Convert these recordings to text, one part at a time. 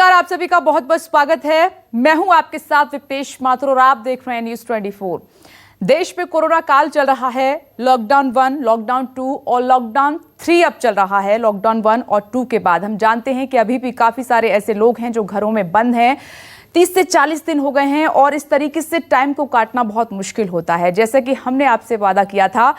नमस्कार, आप सभी का बहुत बहुत स्वागत है। मैं हूं आपके साथ विक्टेश माथुर और आप देख रहे हैं न्यूज़ 24। देश में कोरोना काल चल रहा है। लॉकडाउन 1, लॉकडाउन 2 और लॉकडाउन 3 अब चल रहा है। लॉकडाउन 1 और 2 के बाद हम जानते हैं कि अभी भी काफी सारे ऐसे लोग हैं जो घरों में बंद हैं। 30 से 40 दिन हो गए हैं और इस तरीके से टाइम को काटना बहुत मुश्किल होता है। जैसे कि हमने आपसे वादा किया था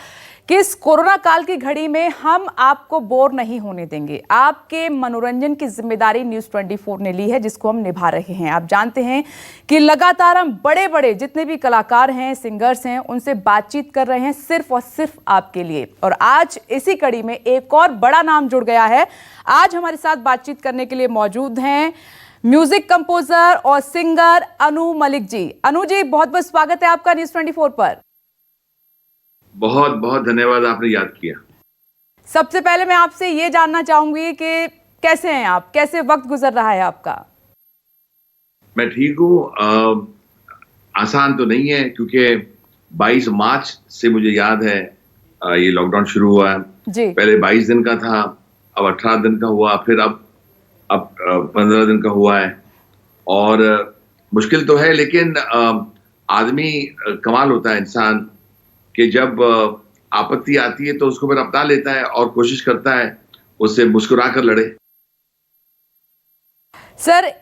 कि इस कोरोना काल की घड़ी में हम आपको बोर नहीं होने देंगे। आपके मनोरंजन की जिम्मेदारी न्यूज़ 24 ने ली है, जिसको हम निभा रहे हैं। आप जानते हैं कि लगातार हम बड़े बड़े जितने भी कलाकार हैं, सिंगर्स हैं, उनसे बातचीत कर रहे हैं सिर्फ और सिर्फ आपके लिए। और आज इसी कड़ी में एक और बड़ा नाम जुड़ गया है। आज हमारे साथ बातचीत करने के लिए मौजूद हैं म्यूजिक कंपोजर और सिंगर अनु मलिक जी। अनु जी, बहुत बहुत स्वागत है आपका न्यूज़ 24 पर। बहुत बहुत धन्यवाद, आपने याद किया। सबसे पहले मैं आपसे ये जानना चाहूंगी कि कैसे हैं आप, कैसे वक्त गुजर रहा है आपका? मैं ठीक हूँ। आसान तो नहीं है क्योंकि 22 मार्च से मुझे याद है ये लॉकडाउन शुरू हुआ है। पहले 22 दिन का था, अब 18 दिन का हुआ, फिर अब 15 दिन का हुआ है। और मुश्किल तो है, लेकिन आदमी कमाल होता है इंसान कि जब आपत्ति आती है तो उसको फिर अपना लेता है और कोशिश करता है उससे मुस्कुरा कर लड़े। सर,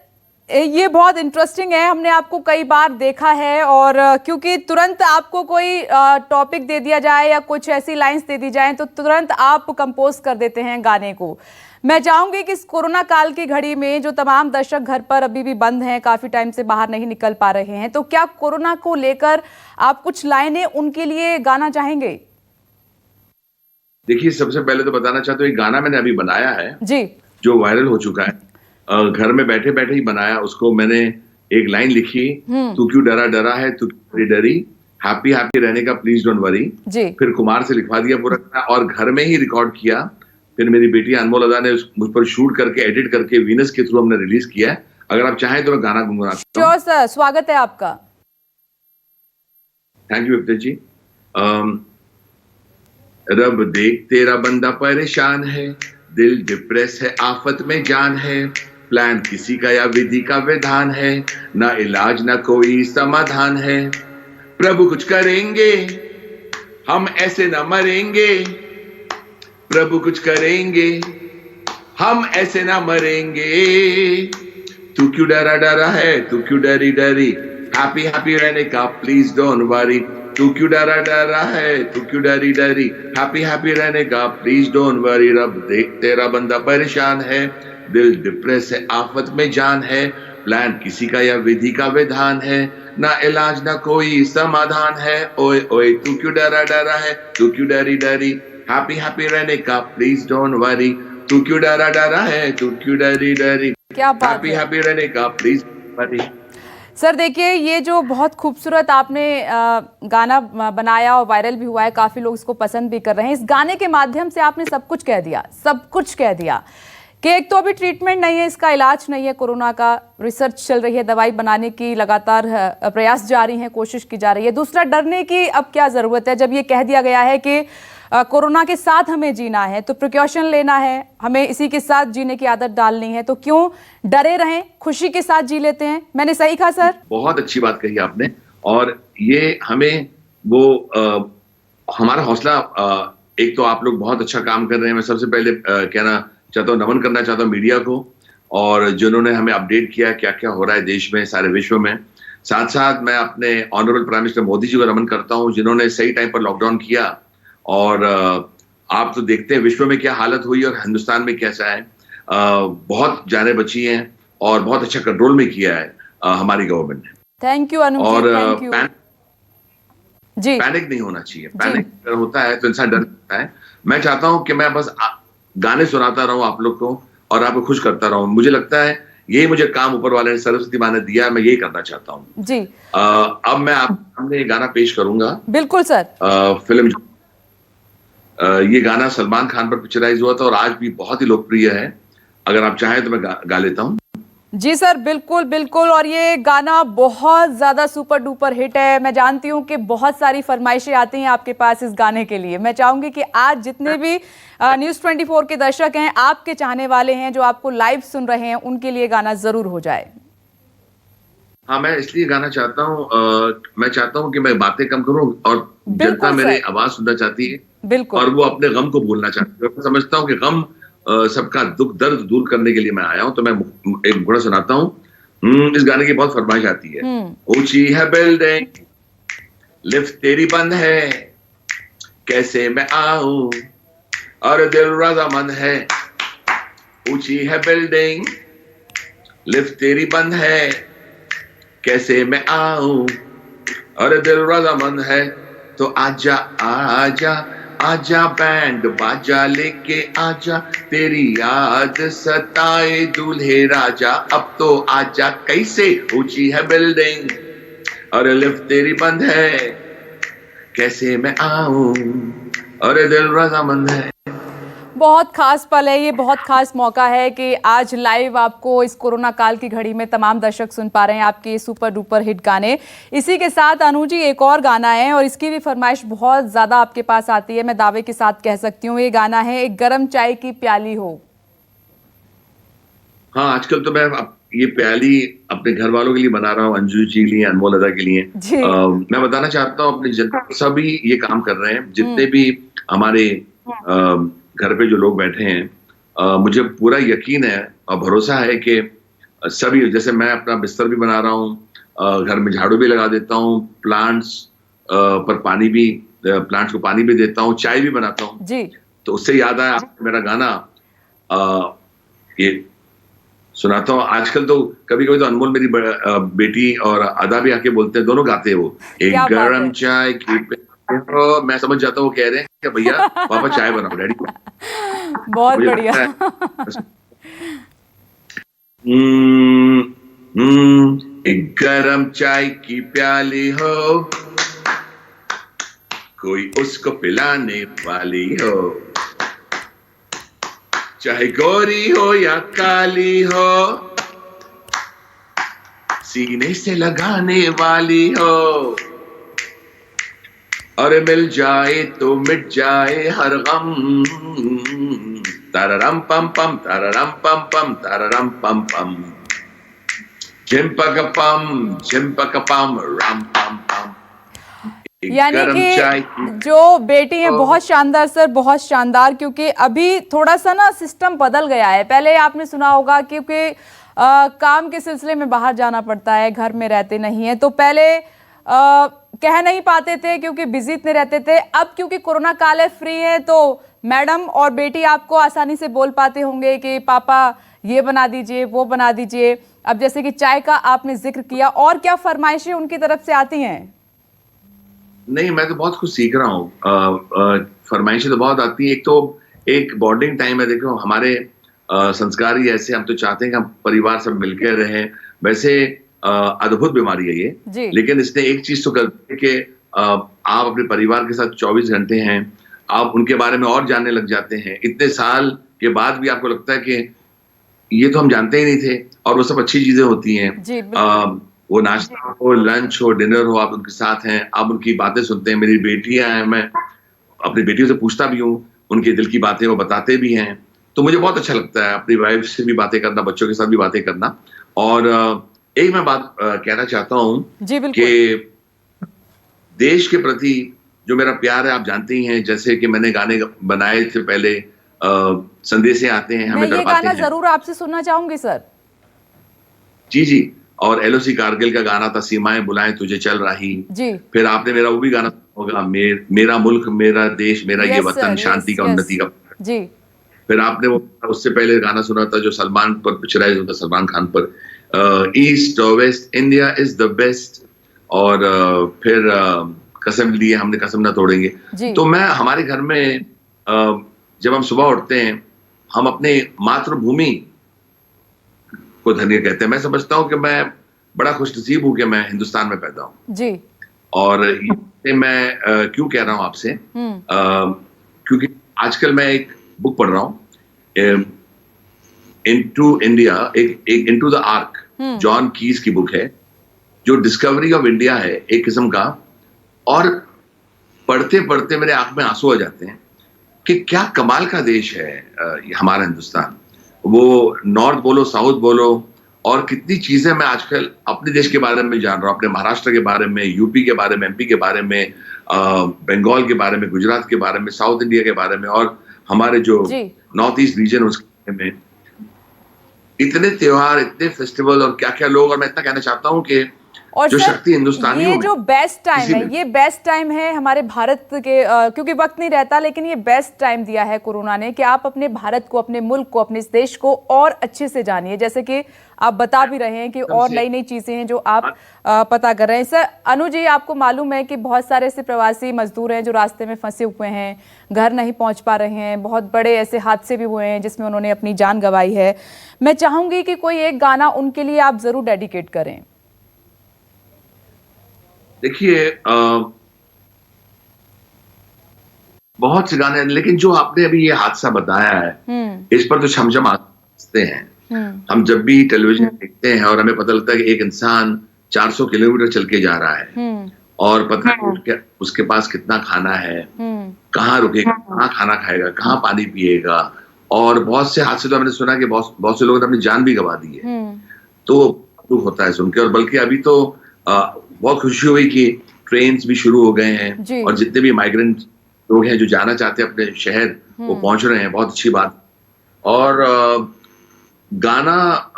ये बहुत इंटरेस्टिंग है। हमने आपको कई बार देखा है और क्योंकि तुरंत आपको कोई टॉपिक दे दिया जाए या कुछ ऐसी लाइंस दे दी जाए तो तुरंत आप कंपोज कर देते हैं गाने को। मैं चाहूंगी कि इस कोरोना काल की घड़ी में जो तमाम दर्शक घर पर अभी भी बंद हैं, काफी टाइम से बाहर नहीं निकल पा रहे हैं, तो क्या कोरोना को लेकर आप कुछ लाइनें उनके लिए गाना चाहेंगे? देखिए, सबसे पहले तो बताना चाहता हूँ, ये गाना मैंने अभी बनाया है जी, जो वायरल हो चुका है। घर में बैठे बैठे ही बनाया उसको। मैंने एक लाइन लिखी, तू क्यों डरा डरा है, तू क्यों डरी, हैप्पी हैप्पी रहने का प्लीज डोंट वरी। फिर कुमार से लिखवा दिया पूरा और घर में ही रिकॉर्ड किया। फिर मेरी बेटी अनमोल अदा ने मुझ पर शूट करके, एडिट करके वीनस के थ्रू हमने रिलीज किया है। अगर आप चाहें तो मैं गाना गुनगुनाता हूं। श्योर सर, स्वागत है आपका। थैंक यू विक्टर जी। रब देख तेरा बंदा परेशान है, दिल डिप्रेस है, आफत में जान है, प्लान किसी का या विधि का विधान है, ना इलाज ना कोई समाधान है। प्रभु कुछ करेंगे, हम ऐसे ना मरेंगे, प्रभु कुछ करेंगे, हम ऐसे ना मरेंगे। तू क्यों डरा डरा है, तू क्यों डरी डरी, हैप्पी हैप्पी रहने का प्लीज डोंट वरी। तू क्यों डरा डरा है, तू क्यों डरी डरी, हैप्पी हैप्पी रहने का प्लीज डोंट वरी। रब देख तेरा बंदा परेशान है, दिल डिप्रेस है, आफत में जान है, प्लान किसी का या विधि का विधान है, ना इलाज ना कोई समाधान है। ओए ओए तू क्यों डरा डरा है, तू क्यों डरी डरी, हैप्पी हैप्पी रहने का प्लीज डोंट वरी। तू क्यों डरा डरा है, तू क्यों डरी डरी, क्या बात हैप्पी हैप्पी रहने का प्लीज वरी। सर देखिए, ये जो बहुत खूबसूरत आपने गाना बनाया और वायरल भी हुआ है, काफी लोग इसको पसंद भी कर रहे हैं। इस गाने के माध्यम से आपने सब कुछ कह दिया, सब कुछ कह दिया कि एक तो अभी ट्रीटमेंट नहीं है, इसका इलाज नहीं है, कोरोना का रिसर्च चल रही है, दवाई बनाने की लगातार प्रयास जारी हैं, कोशिश की जा रही है। दूसरा, डरने की अब क्या जरूरत है जब ये कह दिया गया है कि कोरोना के साथ हमें जीना है, तो प्रिकॉशन लेना है, हमें इसी के साथ जीने की आदत डालनी है, तो क्यों डरे रहें, खुशी के साथ जी लेते हैं। मैंने सही कहा सर? बहुत अच्छी बात कही आपने। और ये हमें वो हमारा हौसला, एक तो आप लोग बहुत अच्छा काम कर रहे हैं। मैं सबसे पहले कहना चाहता हूँ, नमन करना चाहता हूँ मीडिया को, और जिन्होंने हमें अपडेट किया क्या क्या हो रहा है देश में, सारे विश्व में। साथ साथ मैं अपने honourable prime minister Modi ji को नमन करता हूँ, जिन्होंने सही टाइम पर लॉकडाउन किया। और आप तो देखते हैं विश्व में क्या हालत हुई और हिंदुस्तान में कैसा है। बहुत जानें बची हैं और बहुत अच्छा कंट्रोल में किया है हमारी गवर्नमेंट ने। Thank you Anu ji, thank you ji. Panic नहीं होना चाहिए। पैनिक अगर होता है तो इंसान डर जाता है। मैं चाहता हूं कि मैं बस गाने सुनाता रहूं आप लोग को और आपको खुश करता रहूं। मुझे लगता है यही मुझे काम ऊपर वाले ने, सरस्वती माँ ने दिया, मैं यही करना चाहता हूं जी। अब मैं आप सामने ये गाना पेश करूंगा। बिल्कुल सर। फिल्म ये गाना सलमान खान पर पिक्चराइज हुआ था और आज भी बहुत ही लोकप्रिय है। अगर आप चाहें तो मैं गा लेता हूं। जी सर, बिल्कुल बिल्कुल। और ये गाना बहुत ज़्यादा सुपर डुपर हिट है। मैं जानती हूँ कि बहुत सारी फरमाइशें आती हैं आपके पास इस गाने के लिए। मैं चाहूँगी कि आज जितने भी न्यूज़ 24 के दर्शक हैं, आपके चाहने वाले हैं, जो आपको लाइव सुन रहे हैं, उनके लिए गाना ज़रूर हो जाए। हाँ, मैं इसलिए गाना चाहता हूँ, मैं चाहता हूँ कि मैं बातें कम करूँ और जनता बिल्कुल मेरी सर, आवाज़ सुनना चाहती है बिल्कुल। और वो अपने गम को भूलना चाहती है। मैं समझता हूँ कि गम सबका दुःख दर्द दूर करने के लिए मैं आया हूँ, तो मैं एक घोड़ा सुनाता हूँ। इस गाने की बहुत फरमाइश आती है। हुँ, ऊँची है बिल्डिंग, लिफ्ट तेरी बंद है, कैसे मैं आऊँ और दिल रज़ामंद है। ऊँची है बिल्डिंग, लिफ्ट तेरी बंद है, कैसे मैं आऊँ और दिल रज़ामंद है। तो आजा आजा आजा बैंड बाजा लेके आजा, तेरी याद सताए दूल्हे राजा। अब तो आजा, कैसे ऊंची है बिल्डिंग और लिफ्ट तेरी बंद है, कैसे मैं आऊं और दिल रज़ामंद है। बहुत खास पल है ये, बहुत खास मौका है कि आज लाइव आपको इस कोरोना काल की घड़ी में तमाम दर्शक सुन पा रहे हैं आपके सुपर डुपर हिट गाने। इसी के साथ अनु जी, एक और गाना है और इसकी भी फरमाइश बहुत ज़्यादा आपके पास आती है, मैं दावे के साथ कह सकती हूँ। ये गाना है एक गरम चाय की प्याली हो। हाँ, आजकल तो मैं ये प्याली अपने घर वालों के लिए बना रहा हूँ, अंजू जी के लिए, अनमोल अदा के लिए। जी। मैं बताना चाहता हूँ अपनी जनता को, सभी ये काम कर रहे हैं, जितने हम्म। भी हमारे घर पे जो लोग बैठे हैं। मुझे पूरा यकीन है और भरोसा है कि सभी, जैसे मैं अपना बिस्तर भी बना रहा हूँ, घर में झाड़ू भी लगा देता हूँ, प्लांट्स पर पानी भी, प्लांट्स को पानी भी देता हूँ, चाय भी बनाता हूँ। जी। तो उससे याद आया मेरा गाना, अ, ये सुनाता हूँ। आजकल तो कभी-कभी तो अनमोल मेरी बेटी और अदा भी आके बोलते हैं, दोनों गाते हैं वो। एक क्या बात गरम है। चाय की प्याली, मैं समझ जाता हूँ वो कह रहे हैं कि भैया पापा चाय बनाओ, डैडी। बहुत मुझे बढ़िया। लगता है हम्म, एक गरम चाय की प्याली हो, कोई उसको पिलाने वाली हो, चाहे गोरी हो या काली हो, सीने से लगाने वाली हो, और मिल जाए तो मिट जाए हर गम। तारारम पम पम, तारारम पम पम, तारारम पम पम, झिम्पक पम, राम पम पम। एक यानी गरम चाय की कि जो बेटी है, हो। बहुत शानदार सर, बहुत शानदार। क्योंकि अभी थोड़ा सा ना सिस्टम बदल गया है। पहले आपने सुना होगा क्योंकि काम के सिलसिले में बाहर जाना पड़ता है, घर में रहते नहीं है, तो पहले कह नहीं पाते थे क्योंकि बिजी इतने रहते थे। अब क्योंकि कोरोना काल है, फ्री है, तो मैडम और बेटी आपको आसानी से बोल पाते होंगे कि पापा ये बना दीजिए, वो बना दीजिए। अब जैसे कि चाय का आपने जिक्र किया, और क्या फरमाइशें उनकी तरफ से आती हैं? नहीं, मैं तो बहुत कुछ सीख रहा हूँ। फरमाइशें तो बहुत आती हैं। एक तो एक बॉन्डिंग टाइम है। देखो हमारे संस्कार ही ऐसे, हम तो चाहते हैं कि हम परिवार सब मिलकर रहें। वैसे अद्भुत बीमारी है ये, जी। लेकिन इसने एक चीज तो कर दी है कि आप अपने परिवार के साथ 24 घंटे हैं, आप उनके बारे में और जानने लग जाते हैं। इतने साल के बाद भी आपको लगता है कि ये तो हम जानते ही नहीं थे, और वो सब अच्छी चीजें होती हैं। जी बिल्कुल। वो नाश्ता हो, लंच हो, डिनर हो, आप उनके साथ हैं, आप उनकी बातें सुनते हैं। मेरी बेटियां हैं, मैं अपनी बेटियों से पूछता भी हूँ, उनके दिल की बातें वो बताते भी हैं। तो मुझे बहुत अच्छा लगता है अपनी वाइफ से भी बातें करना, बच्चों के साथ भी बातें करना। और एक मैं बात कहना चाहता हूँ जी कि बिल्कुल। देश के प्रति जो मेरा प्यार है, आप जानते ही हैं, जैसे कि मैंने गाने बनाए थे पहले, संदेशे आते हैं, मैं हमें ये तड़पाते गाना हैं। जरूर आपसे सुनना चाहूंगी सर। जी, जी। और एलओसी कारगिल का गाना था, सीमाएं बुलाएं तुझे चल रही। जी। फिर आपने मेरा वो भी गाना सुना होगा, मेरा मुल्क, मेरा देश, मेरा ये यस वतन, सर, शांति यस का, यस। उन्नति का। जी। फिर आपने वो उससे पहले गाना सुना था जो सलमान पर पिक्चराइज होता, सलमान खान पर, ईस्ट और west, India is the best. और फिर कसम लिए हमने, कसम ना तोड़ेंगे। जी। तो मैं, हमारे घर में जब हम सुबह उठते हैं, हम अपने मातृभूमि को धन्य कहते हैं। मैं समझता हूँ कि मैं बड़ा खुशनसीब हूँ कि मैं हिंदुस्तान में पैदा हूँ। जी। और ये मैं क्यों कह रहा हूँ आपसे, हम्म। क्योंकि आजकल मैं एक बुक पढ़ रहा हूँ, इनटू इंडिया, एक into the arc, John keys की बुक है, जो डिस्कवरी ऑफ इंडिया है एक किस्म का। और पढ़ते पढ़ते मेरे आंख में आंसू आ जाते हैं कि क्या कमाल का देश है हमारा हिंदुस्तान। वो नॉर्थ बोलो, साउथ बोलो, और कितनी चीजें मैं आजकल अपने देश के बारे में जान रहा हूँ, अपने महाराष्ट्र के बारे में, यूपी के बारे में, एमपी के बारे में, बंगाल के बारे में, गुजरात के बारे में, साउथ इंडिया के बारे में, और हमारे जो जी। नॉर्थ ईस्ट रीजन उसके बारे में। इतने त्योहार, इतने फेस्टिवल और क्या क्या लोग। और मैं इतना कहना चाहता हूँ कि और जो सर, शक्ति हिंदुस्तानियों ये में, जो बेस्ट टाइम है, इसीलिए ये बेस्ट टाइम है हमारे भारत के, क्योंकि वक्त नहीं रहता, लेकिन ये बेस्ट टाइम दिया है कोरोना ने कि आप अपने भारत को, अपने मुल्क को, अपने इस देश को और अच्छे से जानिए। जैसे कि आप बता भी रहे हैं कि और नई नई चीजें हैं जो आप पता कर रहे हैं। सर अनु जी, आपको मालूम है कि बहुत सारे ऐसे प्रवासी मजदूर हैं जो रास्ते में फंसे हुए हैं, घर नहीं पहुंच पा रहे हैं, बहुत बड़े ऐसे हादसे भी हुए हैं जिसमें उन्होंने अपनी जान गंवाई है। मैं चाहूंगी कि कोई एक गाना उनके लिए आप जरूर डेडिकेट करें। देखिए, बहुत से गाने हैं, लेकिन जो आपने अभी ये हादसा बताया है, इस पर तो छमछम हंसते हैं। हम जब भी टेलीविजन देखते हैं और हमें पता लगता है कि एक इंसान 400 किलोमीटर चल के जा रहा है और पता नहीं उसके पास कितना खाना है, कहाँ रुकेगा, कहाँ खाना खाएगा, कहाँ पानी पिएगा। और बहुत से हादसे तो हमने सुना कि बहुत से लोगों ने अपनी जान भी गंवा दी है। तो दुख होता है सुन के। और बल्कि अभी तो बहुत खुशी हुई कि ट्रेन भी शुरू हो गए हैं और जितने भी माइग्रेंट लोग हैं जो जाना चाहते हैं अपने शहर, वो पहुंच रहे हैं। बहुत अच्छी बात। और गाना,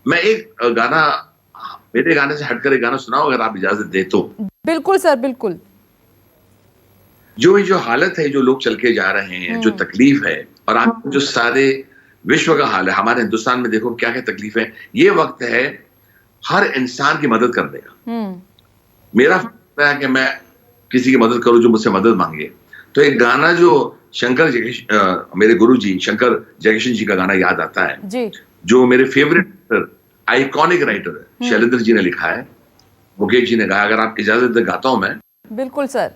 मैं एक गाना, मेरे गाने से हटकर एक गाना सुनाऊं अगर आप इजाजत दे तो। बिल्कुल सर, बिल्कुल। जो हालत है, जो लोग चल के जा रहे हैं, जो तकलीफ है, और आप जो सारे विश्व का हाल है, हमारे हिंदुस्तान में देखो क्या क्या तकलीफ है। ये वक्त है हर इंसान की मदद करने का। मेरा फैसला है कि मैं किसी की मदद करूं जो मुझसे मदद मांगे। तो एक गाना जो मेरे गुरु जी शंकर जयकिशन जी का गाना याद आता है जी। जो मेरे फेवरेट आइकॉनिक राइटर है, शैलेंद्र जी ने लिखा है, मुकेश जी ने गाया। अगर आप इजाजत दे गाता हूं मैं। बिल्कुल सर।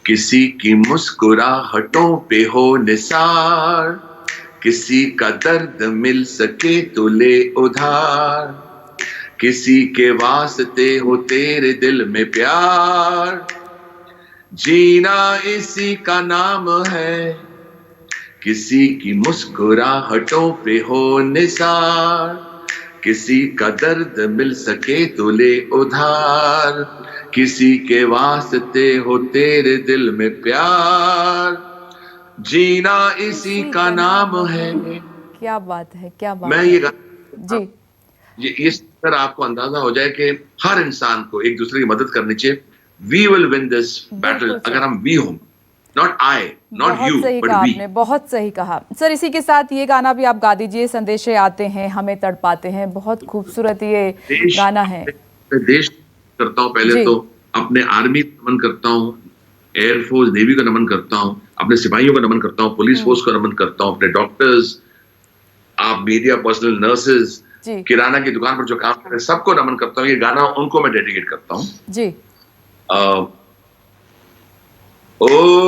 किसी की मुस्कुराहटों पे हो निसार, किसी का दर्द मिल सके तो ले उधार, किसी के वास्ते हो तेरे दिल में प्यार, जीना इसी का नाम है। किसी की मुस्कुराहटों पे हो निसार, किसी का दर्द मिल सके तो ले उधार, किसी के वास्ते हो तेरे दिल में प्यार, जीना इसी का नाम है। क्या बात है, क्या बात मैं है। ये जी। ये तरह आपको अंदाजा हो जाए कि हर इंसान को एक दूसरे की मदद करनी चाहिए। We will win this battle अगर हम वी हों, नॉट आई, नॉट यू, सही बट कहा वी। आपने, बहुत सही कहा सर। इसी के साथ ये गाना भी आप गा दीजिए, संदेशे आते हैं हमें तड़पाते हैं। बहुत खूबसूरत ये गाना है। देश करता हूँ पहले तो अपने आर्मी को नमन करता हूँ, एयरफोर्स नेवी को नमन करता हूँ, अपने सिपाहियों को नमन करता हूँ, पुलिस फोर्स को नमन करता हूँ, अपने डॉक्टर्स, आप मीडिया पर्सनल, नर्सेज, किराना की दुकान पर जो काम कर रहे हैं, सबको नमन करता हूँ। ये गाना उनको मैं डेडिकेट करता हूँ जी। ओ ओ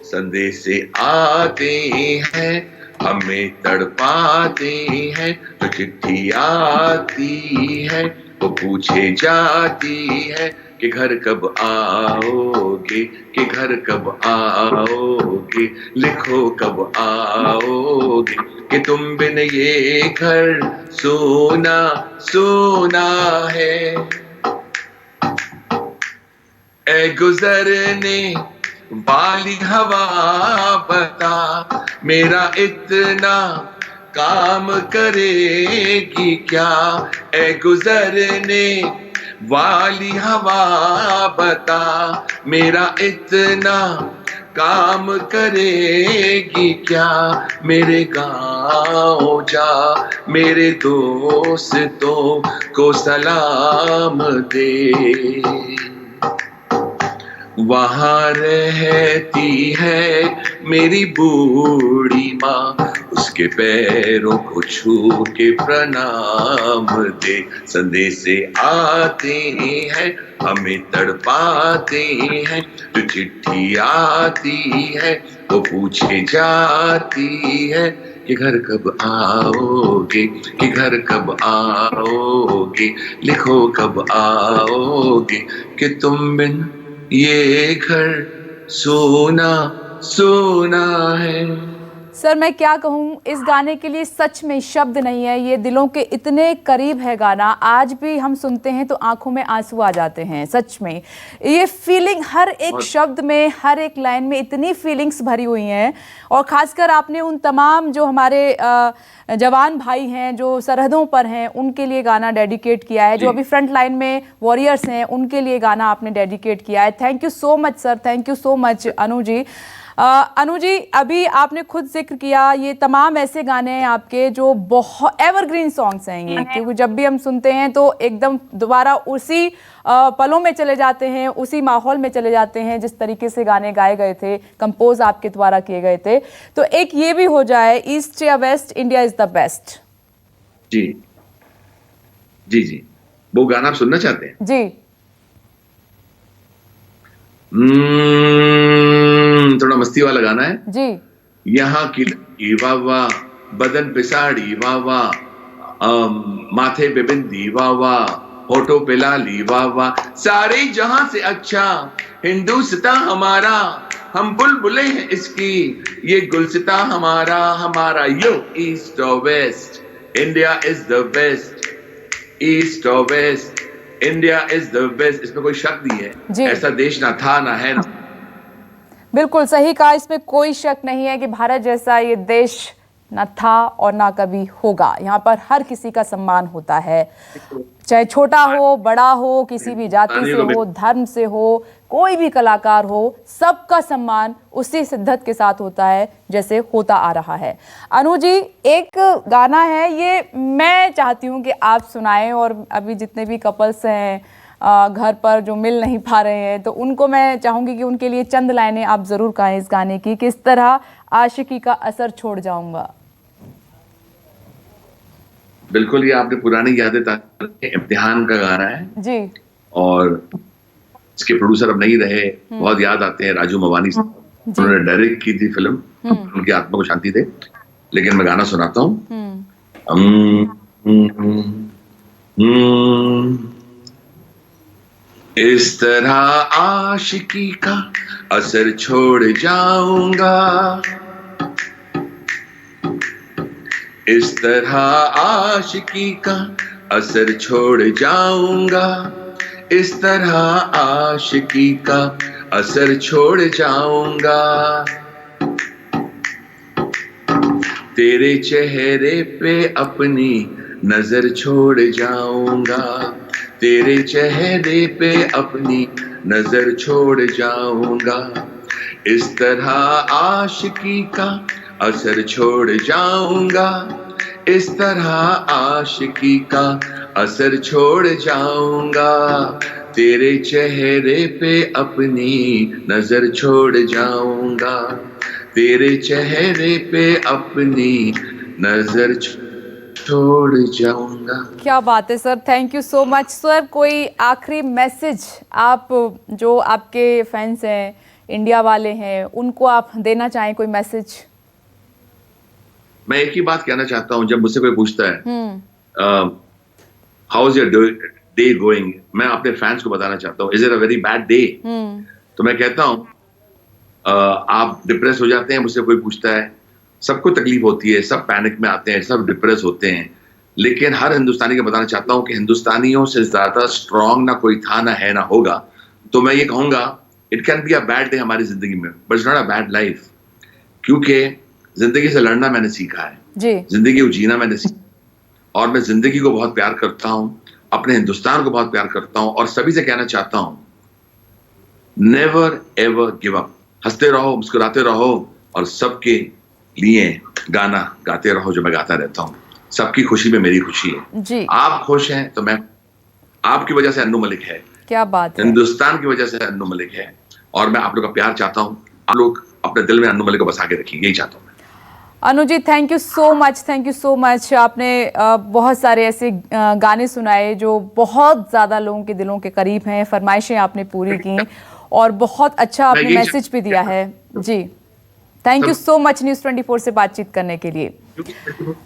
संदेश आते हैं हमें तड़पाते हैं, जो चिट्ठी आती है वो पूछे जाती है कि घर कब आओगे, कि घर कब आओगे, लिखो कब आओगे, कि तुम बिन ये घर सोना सोना है। ए गुजरने वाली हवा बता, मेरा इतना काम करेगी क्या। ए गुजरने वाली हवा बता, मेरा इतना काम करेगी क्या, मेरे गाँव जा, मेरे दोस्तों को सलाम दे। वहाँ रहती है मेरी बूढ़ी माँ, उसके पैरों को छू के प्रणाम दे। संदेशे आते हैं हमें तड़पाते हैं, जो चिट्ठी आती है वो पूछे जाती है कि घर कब आओगे, कि घर कब आओगे, लिखो कब आओगे, कि तुम बिन ये घर सोना सोना है। सर मैं क्या कहूँ, इस गाने के लिए सच में शब्द नहीं है। ये दिलों के इतने करीब है गाना, आज भी हम सुनते हैं तो आंखों में आंसू आ जाते हैं। सच में ये फीलिंग हर एक शब्द में, हर एक लाइन में इतनी फीलिंग्स भरी हुई हैं। और ख़ासकर आपने उन तमाम जो हमारे जवान भाई हैं जो सरहदों पर हैं उनके लिए गाना डेडिकेट किया है, जो अभी फ्रंट लाइन में वॉरियर्स हैं उनके लिए गाना आपने डेडिकेट किया है। Thank you so much sir, thank you so much Anu ji. Anu ji, अभी आपने खुद जिक्र किया, ये तमाम ऐसे गाने हैं आपके जो बहुत एवरग्रीन सॉन्ग्स हैं ये, क्योंकि जब भी हम सुनते हैं तो एकदम दोबारा उसी पलों में चले जाते हैं, उसी माहौल में चले जाते हैं जिस तरीके से गाने गाए गए थे, कंपोज आपके द्वारा किए गए थे। तो एक ये भी हो जाए, ईस्ट या west, India is the best. जी जी जी, वो गाना आप सुनना चाहते हैं? जी थोड़ा मस्ती वाला गाना है जी। यहाँ की लड़की वाह वाह, बदन पे साड़ी वाह वाह, माथे पे बिंदी वाह वाह, होठों पे लाली वाह वाह, सारे जहां से अच्छा हिंदुस्तान हमारा, हम बुलबुलें हैं इसकी, ये गुलसिता हमारा हमारा। यो ईस्ट और west, India is the best, east और west, India is the best, इसमें कोई शक नहीं है। ऐसा देश ना था ना है ना। बिल्कुल सही कहा, इसमें कोई शक नहीं है कि भारत जैसा ये देश न था और ना कभी होगा। यहाँ पर हर किसी का सम्मान होता है, चाहे छोटा हो बड़ा हो, किसी भी जाति से हो, धर्म से हो, कोई भी कलाकार हो, सबका सम्मान उसी शिद्दत के साथ होता है जैसे होता आ रहा है। अनु जी, एक गाना है ये मैं चाहती हूँ कि आप सुनाएं, और अभी जितने भी कपल्स हैं घर पर जो मिल नहीं पा रहे हैं तो उनको मैं चाहूँगी कि उनके लिए चंद लाइनें आप ज़रूर कहें इस गाने की, किस तरह आशिकी का असर छोड़ जाऊंगा। बिल्कुल, ये आपने पुरानी यादें ताज़ा, इम्तिहान का गाना है जी, और इसके प्रोड्यूसर अब नहीं रहे, बहुत याद आते हैं राजू मवानी साहब, उन्होंने डायरेक्ट की थी फिल्म, उनकी आत्मा को शांति दे। लेकिन मैं गाना सुनाता हूँ। इस तरह आशिकी का असर छोड़ जाऊंगा, इस तरह आशिकी का असर छोड़ जाऊंगा, इस तरह आशिकी का असर छोड़ जाऊंगा, तेरे चेहरे पे अपनी नजर छोड़ जाऊंगा, तेरे चेहरे पे अपनी नजर छोड़ जाऊंगा, इस तरह आशिकी का असर छोड़ जाऊंगा, इस तरह आशिकी का असर छोड़ जाऊंगा, तेरे चेहरे पे अपनी नजर छोड़ जाऊंगा, तेरे चेहरे पे अपनी नजर छोड़ जाऊंगा। क्या बात है sir, thank you so much sir. कोई आखिरी मैसेज आप जो आपके फैंस हैं, इंडिया वाले हैं, उनको आप देना चाहें, कोई मैसेज? मैं एक ही बात कहना चाहता हूं, जब मुझसे कोई पूछता है how is your day going, मैं अपने फैंस को बताना चाहता हूं, is it a very bad day? तो मैं कहता हूं आप डिप्रेस हो जाते हैं, मुझसे कोई पूछता है, सबको तकलीफ होती है, सब पैनिक में आते हैं, सब डिप्रेस होते हैं, लेकिन हर हिंदुस्तानी को बताना चाहता हूं कि हिंदुस्तानियों से ज्यादा स्ट्रांग ना कोई था, ना है, ना होगा। तो मैं ये कहूंगा, it can be a bad day हमारी जिंदगी में, but it's not a bad life, क्योंकि जिंदगी से लड़ना मैंने सीखा है जी, जिंदगी को जीना मैंने सीखा, और मैं जिंदगी को बहुत प्यार करता हूं, अपने हिंदुस्तान को बहुत प्यार करता हूं, और सभी से कहना चाहता हूं, नेवर एवर गिव अप। हंसते रहो, मुस्कुराते रहो और सबके लिए गाना गाते रहो जो मैं गाता रहता हूँ। सबकी खुशी में मेरी खुशी है। जी, आप खुश हैं तो मैं, आपकी वजह से अन्नू मलिक है, क्या बात है। हिंदुस्तान की वजह से अन्नू मलिक है, और मैं आप लोग का प्यार चाहता हूँ। आप लोग अपने दिल में अन्नू मलिक को बसा के रखिए, यही चाहता हूँ मैं। Anu ji, thank you so much, thank you so much. आपने बहुत सारे ऐसे गाने सुनाए जो बहुत ज़्यादा लोगों के दिलों के करीब हैं, फरमाइशें आपने पूरी की और बहुत अच्छा मैं आपने यही मैसेज भी दिया है। जी, थैंक यू सब- सो मच न्यूज़ 24 से बातचीत करने के लिए।